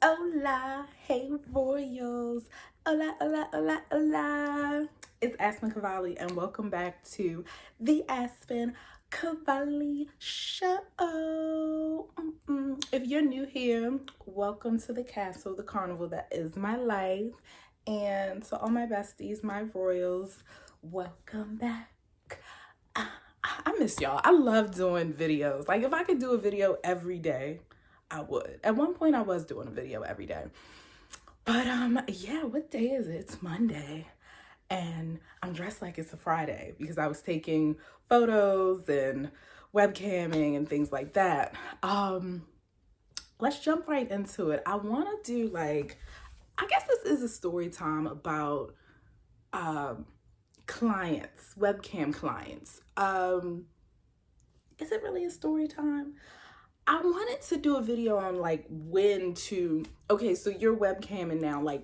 Hola, hey Royals. Hola, hola, hola, hola. It's Aspen Cavalli, and welcome back to the Aspen Cavalli Show. If you're new here, welcome to the castle, the carnival that is my life. And to all my besties, my Royals, welcome back. I miss y'all. I love doing videos. Like, if I could do a video every day, I would. At one point, I was doing a video every day. But, yeah, what day is it? It's Monday. And I'm dressed like it's a Friday because I was taking photos and webcamming and things like that. Let's jump right into it. I want to do, I guess this is a story time about clients, webcam clients. Is it really a story time? I wanted to do a video on so you're webcamming now, like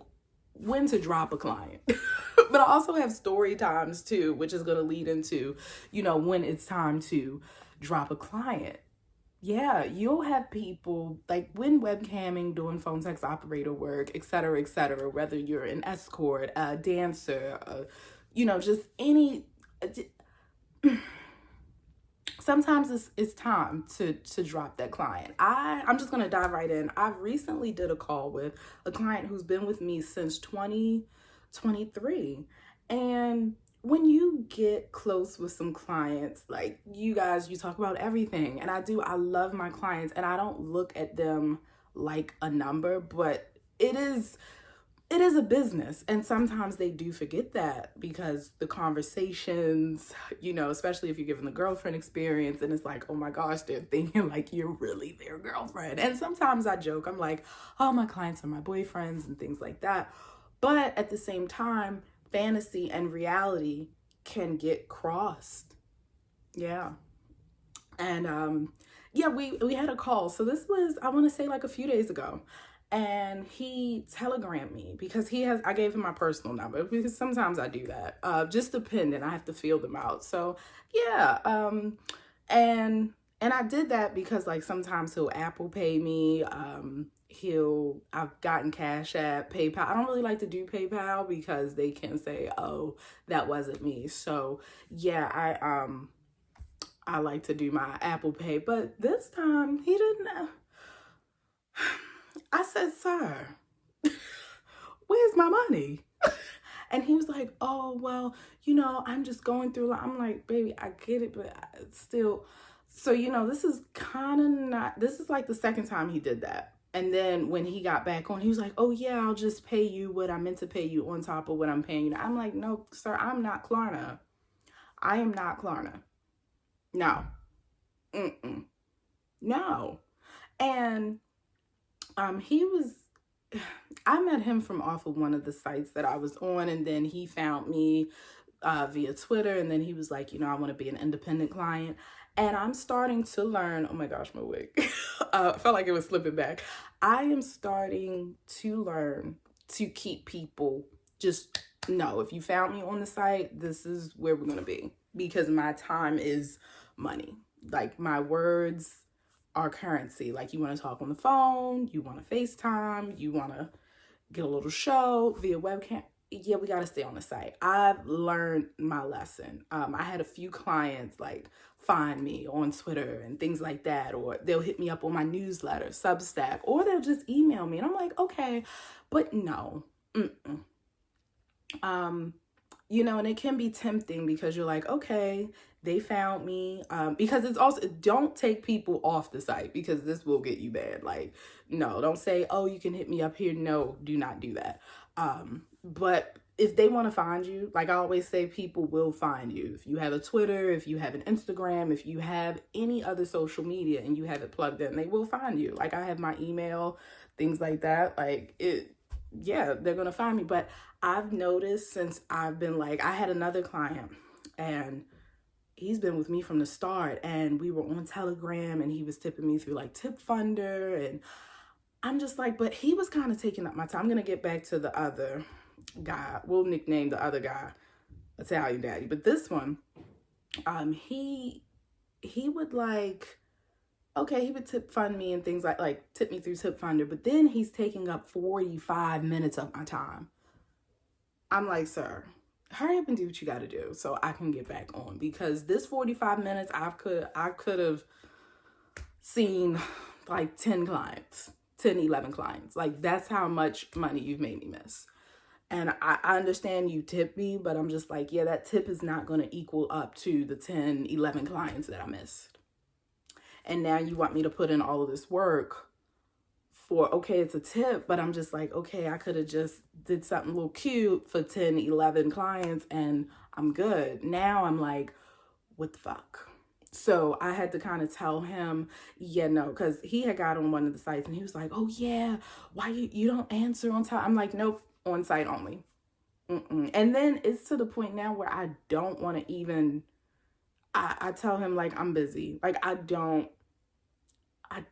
when to drop a client. But I also have story times too, which is going to lead into, when it's time to drop a client. Yeah, you'll have people like when webcamming, doing phone sex operator work, et cetera, whether you're an escort, a dancer, just any. Sometimes it's time to drop that client. I'm just gonna dive right in. I recently did a call with a client who's been with me since 2023, and when you get close with some clients, like you talk about everything, and I love my clients, and I don't look at them like a number, but it is a business, and sometimes they do forget that because the conversations, especially if you're giving the girlfriend experience, and it's like, oh my gosh, they're thinking like you're really their girlfriend. And sometimes I joke, I'm like, oh, my clients are my boyfriends and things like that. But at the same time, fantasy and reality can get crossed. Yeah. And yeah, we had a call. So this was, I want to say, like a few days ago. And he telegrammed me because I gave him my personal number because sometimes I do that. Just depending, I have to feel them out. So yeah, and I did that because like sometimes he'll Apple Pay me. I've gotten Cash App, PayPal. I don't really like to do PayPal because they can say, oh, that wasn't me. So yeah, I like to do my Apple Pay, but this time he didn't. I said, sir, where's my money? And he was like, oh, well, I'm just going through. I'm like, baby, I get it, but still. So, this is kind of not, this is like the second time he did that. And then when he got back on, he was like, oh, yeah, I'll just pay you what I meant to pay you on top of what I'm paying you. I'm like, no, sir, I'm not Klarna. I am not Klarna. No. Mm-mm. No. And he was, I met him from off of one of the sites that I was on, and then he found me via Twitter, and then he was like, I want to be an independent client. And I'm starting to learn, oh my gosh, my wig. Felt like it was slipping back. I am starting to learn to keep people just, no, if you found me on the site, this is where we're going to be, because my time is money. Like, my words are currency. Like, you want to talk on the phone, you want to FaceTime, you want to get a little show via webcam. Yeah, we got to stay on the site. I've learned my lesson. I had a few clients like find me on Twitter and things like that, or they'll hit me up on my newsletter, Substack, or they'll just email me. And I'm like, okay, but no. Mm-mm. And it can be tempting because you're like, okay, they found me. Because it's also, don't take people off the site because this will get you bad. Like, no, don't say, oh, you can hit me up here. No, do not do that. But if they want to find you, like I always say, people will find you. If you have a Twitter, if you have an Instagram, if you have any other social media and you have it plugged in, they will find you. Like, I have my email, things like that. Like, yeah, they're going to find me. But I've noticed since I've been like, I had another client and he's been with me from the start, and we were on Telegram and he was tipping me through like Tip Funder, and I'm just like, but he was kind of taking up my time. I'm going to get back to the other guy. We'll nickname the other guy Italian Daddy. But this one, he would like okay, he would tip fund me and things like tip me through Tip Funder, but then he's taking up 45 minutes of my time. I'm like, sir, hurry up and do what you got to do so I can get back on, because this 45 minutes I could have seen like 10 clients, 10, 11 clients. Like, that's how much money you've made me miss. And I understand you tip me, but I'm just like, yeah, that tip is not going to equal up to the 10, 11 clients that I missed. And now you want me to put in all of this work for, okay, it's a tip, but I'm just like, okay, I could have just did something a little cute for 10, 11 clients and I'm good. Now I'm like, what the fuck? So I had to kind of tell him, yeah, no, because he had got on one of the sites and he was like, oh yeah, why you don't answer on time? I'm like, nope, on site only. And then it's to the point now where I don't want to even, I tell him like I'm busy. Like I don't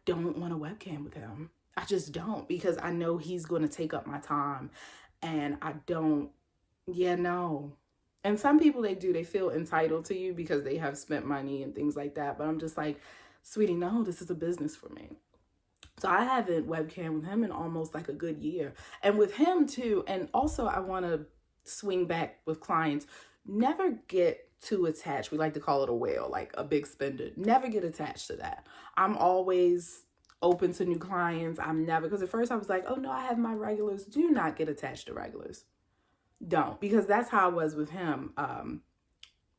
want a webcam with him. I just don't, because I know he's going to take up my time and I don't, yeah, no. And some people, they feel entitled to you because they have spent money and things like that. But I'm just like, sweetie, no, this is a business for me. So I haven't webcam with him in almost like a good year. And with him too, and also I want to swing back with clients, never get too attached. We like to call it a whale, like a big spender. Never get attached to that. I'm always open to new clients. I'm never, because at first I was like, oh no, I have my regulars. Do not get attached to regulars. Don't, because that's how I was with him.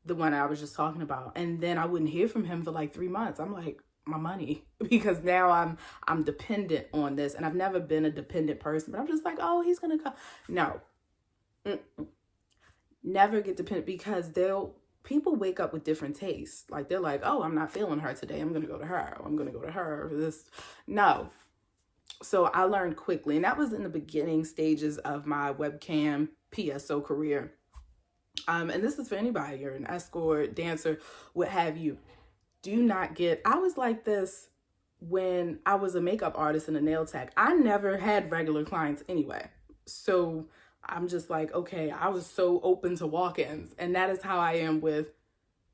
The one I was just talking about. And then I wouldn't hear from him for like 3 months. I'm like, my money, because now I'm dependent on this, and I've never been a dependent person, but I'm just like, oh, he's gonna come. No. Mm-mm. Never get dependent, because people wake up with different tastes. Like they're like, oh, I'm not feeling her today, I'm gonna go to her. I'm gonna go to her. This, no. So I learned quickly, and that was in the beginning stages of my webcam PSO career. And this is for anybody. You're an escort, dancer, what have you. Do not get, I was like this when I was a makeup artist and a nail tech. I never had regular clients anyway. So I'm just like, okay, I was so open to walk-ins. And that is how I am with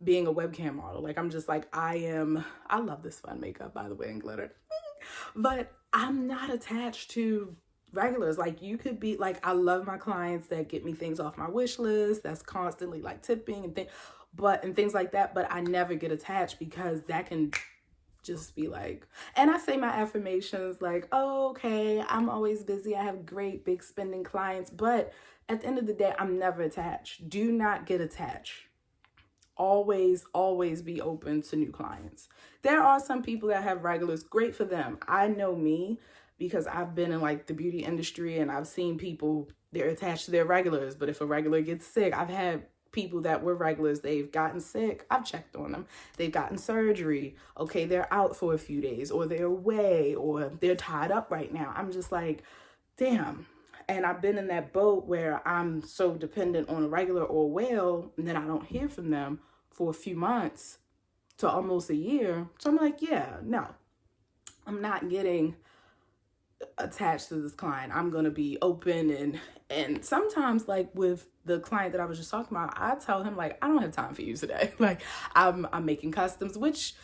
being a webcam model. Like, I'm just like, I love this fun makeup, by the way, and glitter. But I'm not attached to regulars. Like, you could be like, I love my clients that get me things off my wish list, that's constantly like tipping and things like that. But I never get attached, because that can just be like, and I say my affirmations like, oh, okay, I'm always busy, I have great big spending clients, but at the end of the day, I'm never attached. Do not get attached. Always be open to new clients. There are some people that have regulars, great for them. I know me, because I've been in like the beauty industry and I've seen people, they're attached to their regulars, but if a regular gets sick, I've had people that were regulars, they've gotten sick, I've checked on them, they've gotten surgery, okay, they're out for a few days, or they're away, or they're tied up right now. I'm just like, damn. And I've been in that boat where I'm so dependent on a regular or a whale, and then I don't hear from them for a few months to almost a year. So I'm like, yeah, no, I'm not getting attached to this client. I'm going to be open. And sometimes, like with the client that I was just talking about, I tell him like, I don't have time for you today. Like I'm making customs, which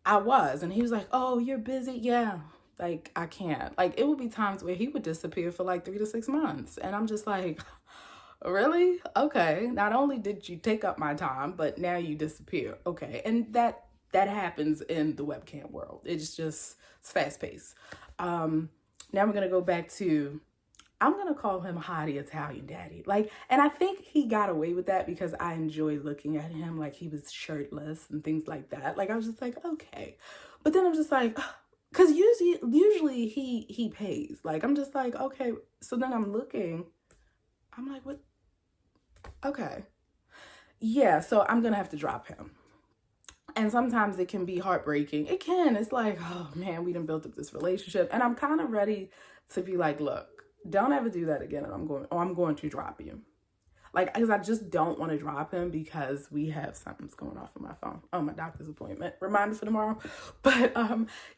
I was. And he was like, oh, you're busy. Yeah. Like I can't. Like it would be times where he would disappear for like 3 to 6 months. And I'm just like, really? Okay. Not only did you take up my time, but now you disappear. Okay. And that happens in the webcam world. It's fast paced. Now we're going to go back to, I'm going to call him Hottie Italian Daddy. Like, and I think he got away with that because I enjoy looking at him like he was shirtless and things like that. Like, I was just like, okay. But then I'm just like, because usually he pays. Like, I'm just like, okay. So then I'm looking, I'm like, what? Okay. Yeah, so I'm going to have to drop him. And sometimes it can be heartbreaking. It can. It's like, oh man, we done built up this relationship. And I'm kind of ready to be like, look, don't ever do that again. And I'm going to drop you. Like, because I just don't want to drop him because we have something's going off on my phone. Oh, my doctor's appointment. Reminder for tomorrow. But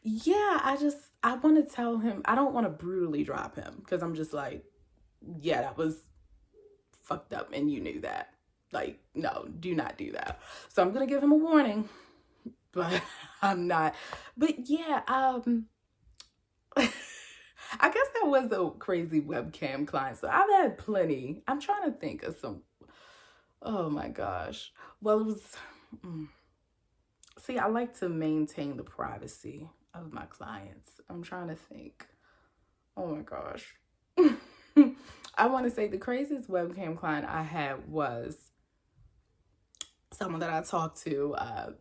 yeah, I want to tell him, I don't want to brutally drop him because I'm just like, yeah, that was fucked up and you knew that. Like, no, do not do that. So I'm going to give him a warning. but I'm not. But yeah, I guess that was a crazy webcam client. So I've had plenty. I'm trying to think of some. Oh my gosh. Well, it was. mm, See, I like to maintain the privacy of my clients. I'm trying to think. Oh my gosh. I want to say the craziest webcam client I had was someone that I talked to, and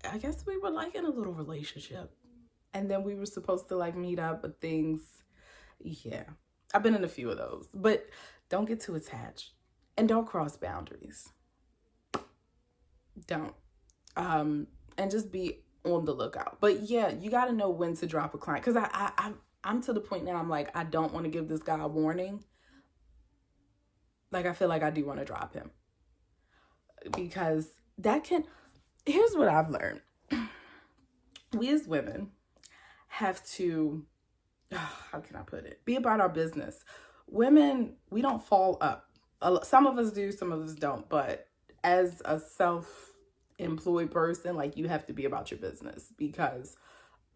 I guess we were like in a little relationship. And then we were supposed to like meet up, but things, yeah. I've been in a few of those, but don't get too attached and don't cross boundaries. Don't. And just be on the lookout. But yeah, you got to know when to drop a client. Cause I'm to the point now, I'm like, I don't want to give this guy a warning. Like, I feel like I do want to drop him because here's what I've learned. We as women have to, how can I put it? Be about our business. Women, we don't fall up. Some of us do, some of us don't. But as a self-employed person, like, you have to be about your business because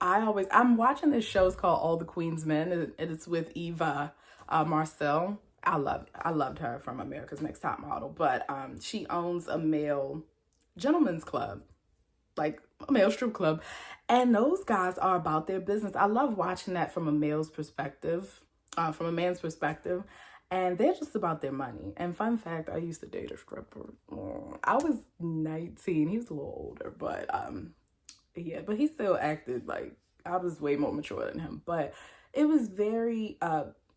I'm watching this show. It's called All the Queen's Men, and it's with Eva Marcel. I loved her from America's Next Top Model, but she owns a male gentlemen's club, like a male strip club, and those guys are about their business. I love watching that from a male's perspective, from a man's perspective, and they're just about their money. And fun fact, I used to date a stripper. I was 19. He was a little older, but yeah, but he still acted like I was way more mature than him. But it was very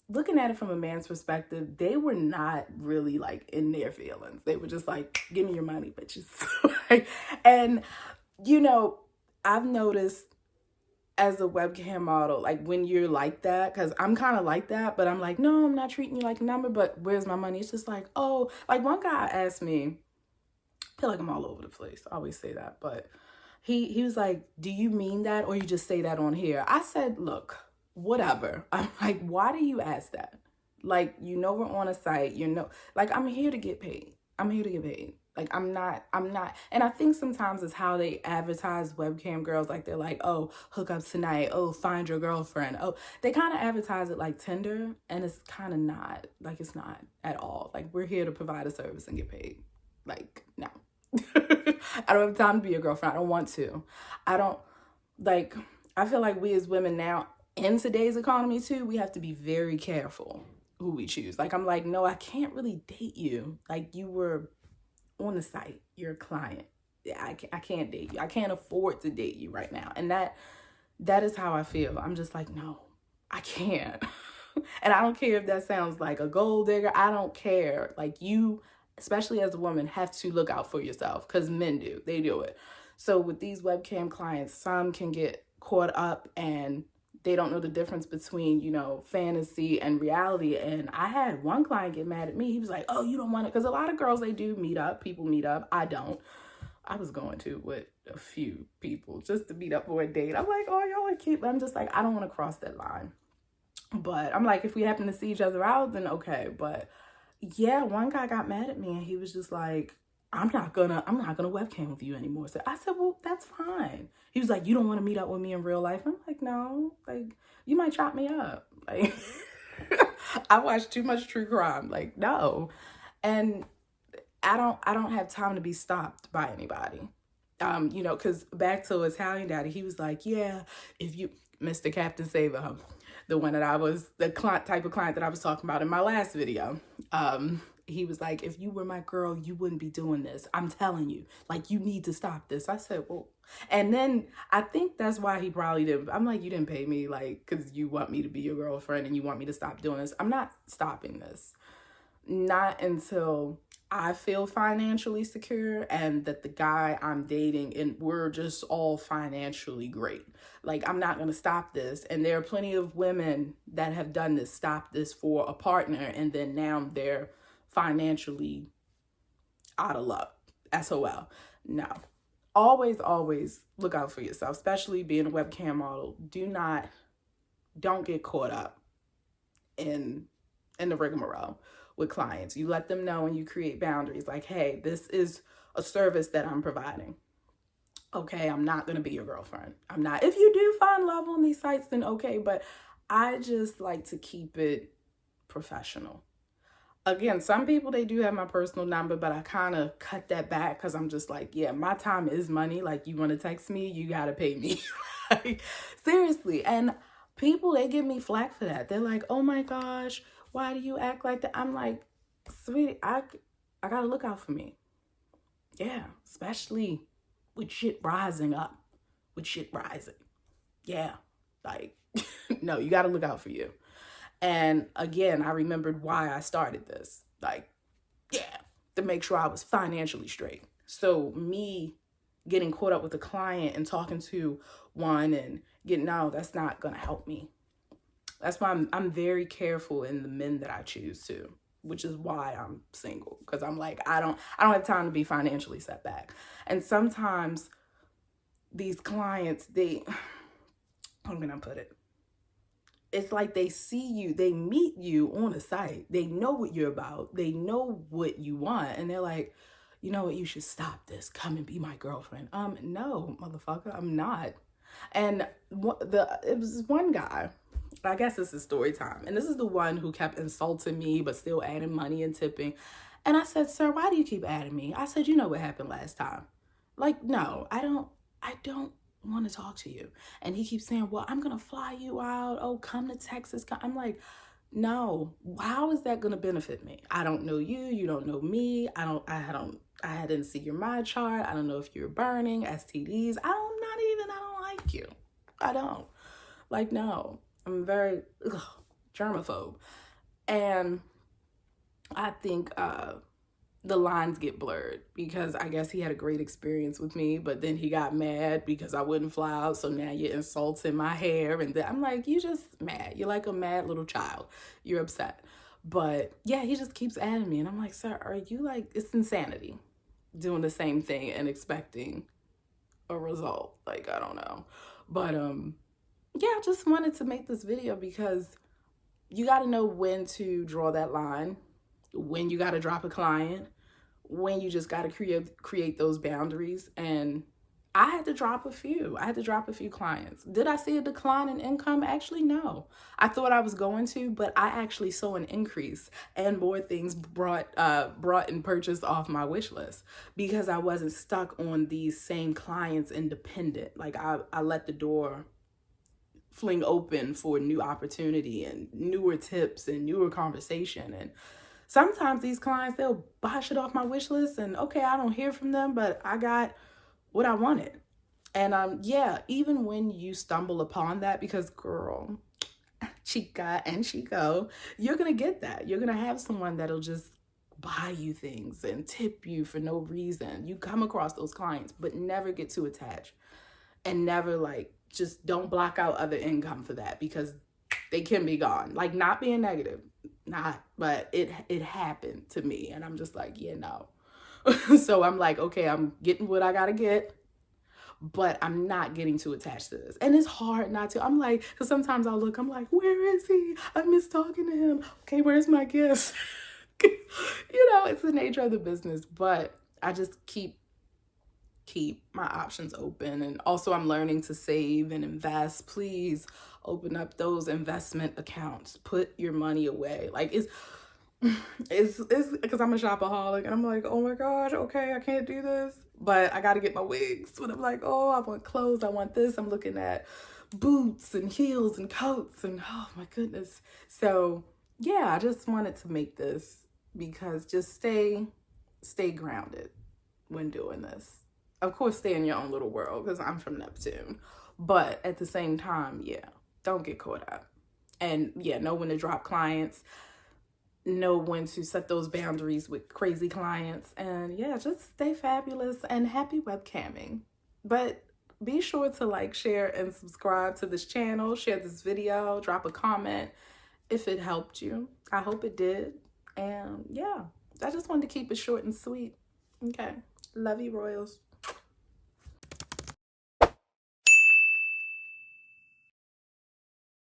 looking at it from a man's perspective, they were not really like in their feelings. They were just like, give me your money, bitches. And you know, I've noticed as a webcam model, like when you're like that, because I'm kind of like that, but I'm like, no, I'm not treating you like a number, but where's my money? It's just like, oh, like one guy asked me, I feel like I'm all over the place. I always say that, but he was like, do you mean that or you just say that on here? I said, look, whatever. I'm like, why do you ask that? Like, we're on a site, like, I'm here to get paid. I'm here to get paid. Like, I'm not. And I think sometimes it's how they advertise webcam girls. Like, they're like, oh, hook up tonight. Oh, find your girlfriend. Oh, they kind of advertise it like Tinder. And it's kind of not. Like, it's not at all. Like, we're here to provide a service and get paid. Like, no. I don't have time to be a girlfriend. I don't want to. I don't, like, I feel like we as women now, in today's economy too, we have to be very careful who we choose. Like, I'm like, no, I can't really date you. Like, you were on the site. You're a client. Yeah, I can't date you. I can't afford to date you right now. And that is how I feel. I'm just like, no, I can't. And I don't care if that sounds like a gold digger. I don't care. Like, you, especially as a woman, have to look out for yourself because men do. They do it. So with these webcam clients, some can get caught up and they don't know the difference between, fantasy and reality. And I had one client get mad at me. He was like, oh, you don't want it. Because a lot of girls, they do meet up. People meet up. I don't. I was going to with a few people just to meet up for a date. I'm like, oh, y'all are cute. But I'm just like, I don't want to cross that line. But I'm like, if we happen to see each other out, then okay. But yeah, one guy got mad at me and he was just like, I'm not gonna webcam with you anymore. So I said, well, that's fine. He was like, you don't want to meet up with me in real life? I'm like, no, like, you might chop me up. Like, I watch too much true crime. Like, no. And I don't have time to be stopped by anybody. Because back to Italian Daddy, he was like, yeah, if you, Mr. Captain Saver, the one that the type of client that I was talking about in my last video. He was like, if you were my girl, you wouldn't be doing this. I'm telling you, like, you need to stop this. I said, well, and then I think that's why he probably didn't. I'm like, you didn't pay me, like, because you want me to be your girlfriend and you want me to stop doing this. I'm not stopping this. Not until I feel financially secure and that the guy I'm dating and we're just all financially great. Like, I'm not going to stop this. And there are plenty of women that have done this, stop this for a partner, and then now they're financially out of luck. SOL. No. Always, always look out for yourself, especially being a webcam model. Don't get caught up in the rigmarole with clients. You let them know and you create boundaries like, hey, this is a service that I'm providing. okay, I'm not going to be your girlfriend. I'm not. If you do find love on these sites, then okay. But I just like to keep it professional. Again, some people, they do have my personal number, but I kind of cut that back because I'm just like, yeah, my time is money. Like, you want to text me, you got to pay me. Like, seriously. And people, they give me flack for that. They're like, oh my gosh, why do you act like that? I'm like, sweetie, I got to look out for me. Yeah, especially with shit rising up, with shit rising. Yeah, like, no, you got to look out for you. And again, I remembered why I started this. Like, yeah, to make sure I was financially straight. So me getting caught up with a client and talking to one and getting, no, that's not going to help me. That's why I'm very careful in the men that I choose to, which is why I'm single. Because I'm like, I don't have time to be financially set back. And sometimes these clients, how can I put it? It's like they see you, they meet you on a site. They know what you're about. They know what you want. And they're like, you know what, you should stop this. Come and be my girlfriend. No, motherfucker, I'm not. And it was one guy, I guess this is story time. And this is the one who kept insulting me, but still adding money and tipping. And I said, sir, why do you keep adding me? I said, you know what happened last time. Like, no, I don't want to talk to you. And he keeps saying, well, I'm going to fly you out. Oh, come to Texas. I'm like, no, how is that going to benefit me? I don't know you. You don't know me. I didn't see your my chart. I don't know if you're burning STDs. I don't like you. I don't. Like, no, I'm very germaphobe. And I think, the lines get blurred because I guess he had a great experience with me, but then he got mad because I wouldn't fly out. So now you're insulting my hair. And then I'm like, you just mad. You're like a mad little child. You're upset. But yeah, he just keeps adding me. And I'm like, sir, are you like, it's insanity doing the same thing and expecting a result. Like, I don't know. But yeah, I just wanted to make this video because you got to know when to draw that line, when you got to drop a client, when you just got to create those boundaries. And I had to drop a few. I had to drop a few clients. Did I see a decline in income? Actually, no. I thought I was going to, but I actually saw an increase and more things brought and purchased off my wish list because I wasn't stuck on these same clients independent. Like I let the door fling open for new opportunity and newer tips and newer conversation. And sometimes these clients, they'll buy shit off my wish list and okay, I don't hear from them, but I got what I wanted. And yeah, even when you stumble upon that, because girl, chica and chico, you're gonna get that. You're gonna have someone that'll just buy you things and tip you for no reason. You come across those clients, but never get too attached. And never like, just don't block out other income for that because they can be gone. Like, not being negative, but it happened to me. And I'm just like, yeah, no. So I'm like, okay, I'm getting what I gotta get, but I'm not getting too attached to this. And it's hard not to. I'm like, because sometimes I'll look, I'm like, where is he? I miss talking to him. Okay, where's my gifts? It's the nature of the business, but I just keep my options open. And also I'm learning to save and invest. Please open up those investment accounts. Put your money away. Like it's because I'm a shopaholic and I'm like, oh my gosh, okay, I can't do this, but I got to get my wigs. But I'm like, oh, I want clothes. I want this. I'm looking at boots and heels and coats and oh my goodness. So yeah, I just wanted to make this because just stay grounded when doing this. Of course, stay in your own little world because I'm from Neptune. But at the same time, yeah, don't get caught up. And yeah, know when to drop clients. Know when to set those boundaries with crazy clients. And yeah, just stay fabulous and happy webcamming. But be sure to like, share, and subscribe to this channel. Share this video. Drop a comment if it helped you. I hope it did. And yeah, I just wanted to keep it short and sweet. Okay. Love you, Royals.